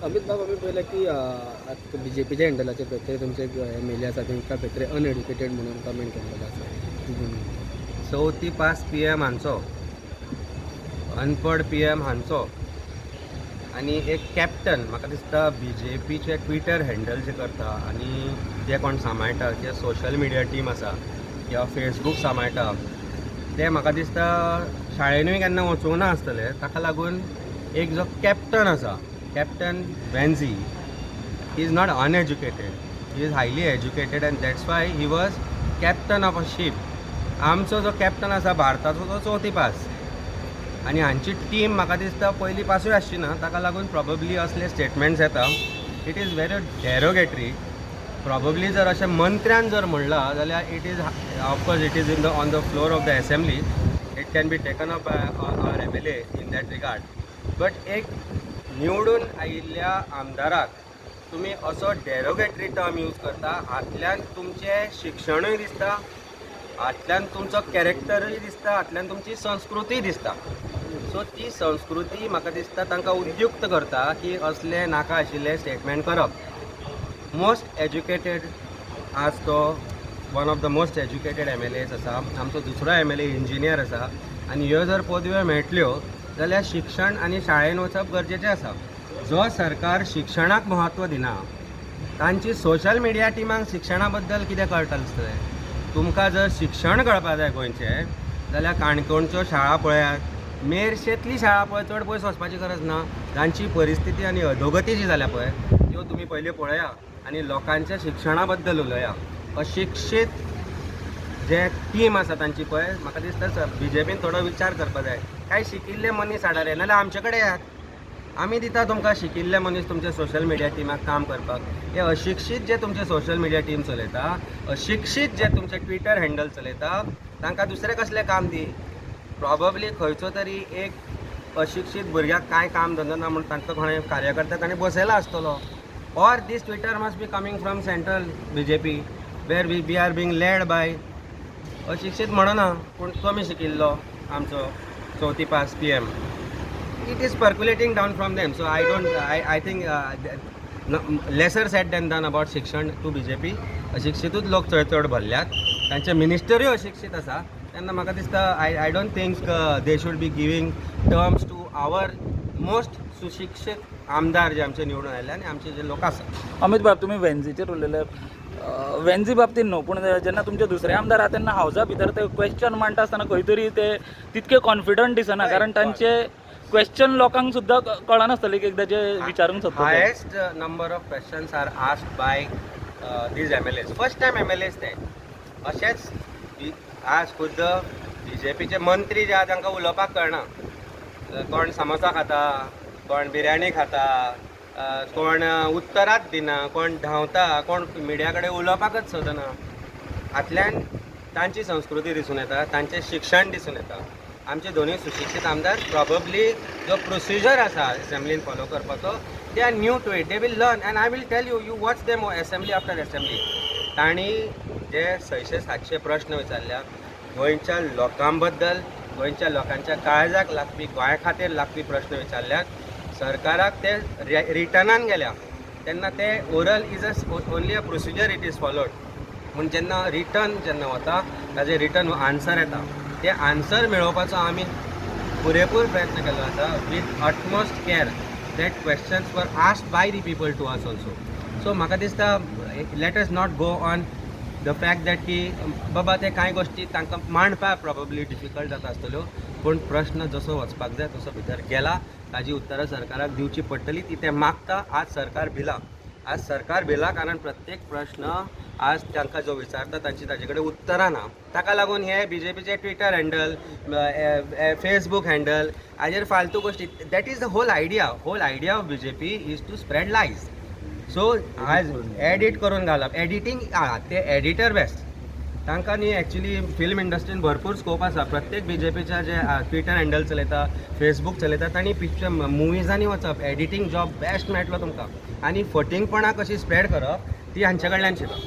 अमित बाब आमी पळयलें की BJPच्या हँडलाचेर खंय तुमचे मेले आसा तांकां खंय अनएड्युकेटेड म्हणून कमेंट केल्लो आसा. चवथी पास PM हांचो, अनपड PM हांचो आनी एक कॅप्टन म्हाका दिसता BJPचे ट्विटर हँडल जे करता आनी जे कोण सांबाळटा जे सोशल मिडिया टीम आसा किंवा फेसबूक सांबाळटा ते म्हाका दिसता शाळेनूय केन्ना वचूंक ना आसतले. ताका लागून एक जो कॅप्टन आसा captain वेन्झी he is not uneducated, he is highly educated and that's why he was captain of a sheep. आमचो जो कॅप्टन आसा भारताचो तो चवथी पास आनी हांची टीम म्हाका दिसता पयली पासूय आसची ना. ताका लागून प्रॉबब्ली असले स्टेटमेंट्स येता. It is very derogatory. Probably जर अशें मंत्र्यान जर म्हणलां जाल्यार it is of course it is on the floor of the assembly. It can be taken up by our MLA in that regard. But एक निवडून आयिल्ल्या आमदाराक तुमी असो डेरोगेटरी टर्म यूज करता, हातल्यान तुमचें शिक्षणूय दिसता, हातल्यान तुमचो कॅरेक्टरूय दिसता, हातल्यान तुमची संस्कृती दिसता. सो ती संस्कृती म्हाका दिसता तांकां उद्युक्त करता की असले नाका आशिल्ले स्टेटमेंट करप. मोस्ट एज्युकेटेड आज तो one of the most educated MLAs आसा. आमचो दुसरो MLA इंजिनियर आसा आनी ह्यो जर पदव्यो मेळटल्यो जाल्यार शिक्षण आनी शाळेन वचप गरजेचें आसा. जो सरकार शिक्षणाक म्हत्व दिना तांची सोशल मिडिया टिमांक शिक्षणा बद्दल कितें कळटलें आसतलें. तुमकां जर शिक्षण कळपा जाय गोंयचें जाल्यार काणकोणच्यो शाळा पळयात, मेरशेंतली शाळा पळय, चड पयस वचपाची गरज ना. तांची परिस्थिती आनी अधोगती जी जाल्या पळय त्यो तुमी पयलीं पळया आनी लोकांच्या शिक्षणा बद्दल उलया. अशिक्षीत जे टीम आसा तांची पळय म्हाका दिसता BJPन थोडो विचार करपा जाय. कांय शिकिल्ले मनीस हाडात नाल्यार आमचे कडेन येयात, आमी दिता तुमकां शिकिल्ले मनीस तुमचे सोशल मिडिया टिमाक काम करपाक. हे अशिक्षीत जे तुमचे सोशल मिडिया टीम चलयता, अशिक्षीत जे तुमचे ट्विटर हँडल चलयता तांकां दुसरें कसलें काम दी. प्रॉबब्ली खंयचो तरी एक अशिक्षीत भुरग्याक कांय काम धंदो ना म्हणून तांचो कोणें कार्यकर्ता ताणें बसयला आसतलो. Or this Twitter must be coming from central BJP where we are being led by अशिक्षीत म्हणना पूण कमी शिकिल्लो आमचो चवथी pass PM. It is percolating down from them. So I think lesser said than done about शिक्षण to BJP. अशिक्षितूच लोक चड भरल्यात, तांचे मिनिस्टरूय अशिक्षीत आसा. तेन्ना म्हाका दिसता I don't think they should be giving terms to our most सुशिक्षीत आमदार जे आमचे निवडून आयले आनी आमचे जे लोक आसा. अमित बाब तुमी वेन्झीचेर उलयले. वेन्झी बाबतींत न्हू पूण जेन्ना तुमचे दुसरे आमदार आहा तेन्ना हावजा भितर ते क्वेश्चन मांडटा आसतना खंय तरी ते तितके कॉन्फिडंट दिसना. कारण तांचे क्वेश्चन लोकांक सुद्दां कळनासतलें की एकदां जे विचारूंक सोदता. Highest number of questions are asked by these MLAs. First time MLAs ते अशेंच आज खुद्द BJPचे मंत्री जे आहा तांकां उलोवपाक कळना. कोण समोसा खाता, कोण बिर्याणी खाता, कोण उत्तरात दिना, कोण धांवता, कोण मिडिया कडेन उलोवपाकच सोदना. हातल्यान तांची संस्कृती दिसून येता, तांचें शिक्षण दिसून येता. आमचे दोनूय सुशिक्षीत आमदार प्रॉबब्ली जो प्रोसिजर आसा असेंब्लीन फॉलो करपाचो they are new to it. They will learn and I will tell you watch them assembly after assembly. तांणी जे 600-700 प्रश्न विचारल्या गोंयच्या लोकां बद्दल, गोंयच्या लोकांच्या काळजाक लागपी, गोंया खातीर लागपी प्रश्न विचारल्यात. सरकाराक ते रिटर्नान गेल्या तेन्ना ते oral is only a procedure it is followed. पूण जेन्ना रिटर्न जेन्ना वता ताजे रिटर्न आन्सर येता. ते आन्सर मेळोवपाचो आमी पुरेपूर प्रयत्न केल्लो आसा with utmost care that questions are asked by the people to us also. So म्हाका दिसता let us not go on the fact that की बाबा ते कांय गोश्टी तांकां मांडपाक प्रॉबब्ली डिफिकल्ट जाता आसतल्यो पूण प्रश्न जसो वचपाक जाय तसो भितर गेला. ताजी उत्तरां सरकाराक दिवची पडटली. ती ते मागता. आज सरकार भिला. आज सरकार भिला कारण प्रत्येक प्रश्न आज तांकां जो विचारता तांची ताजे कडेन उतरां ना. ताका लागून हे BJPचे ट्विटर हँडल, फेसबूक हँडल हाजेर फालतू गोश्टी. That is the whole idea of BJP is to spread lies. So आज एडिट करून घालप, एडिटींग ते एडिटर बेस्ट. तांकां न्ही एक्चुली फिल्म इंडस्ट्रीन भरपूर स्कोप आसा. प्रत्येक BJPच्या जे ट्विटर हँडल चलयता, फेसबूक चलयता तांणी पिक्चर मुवीजांनी वचप, एडिटींग जॉब बेस्ट मेळटलो तुमकां. आनी फटिंगपणां कशी स्प्रेड करप ती हांचे कडल्यान शिकप.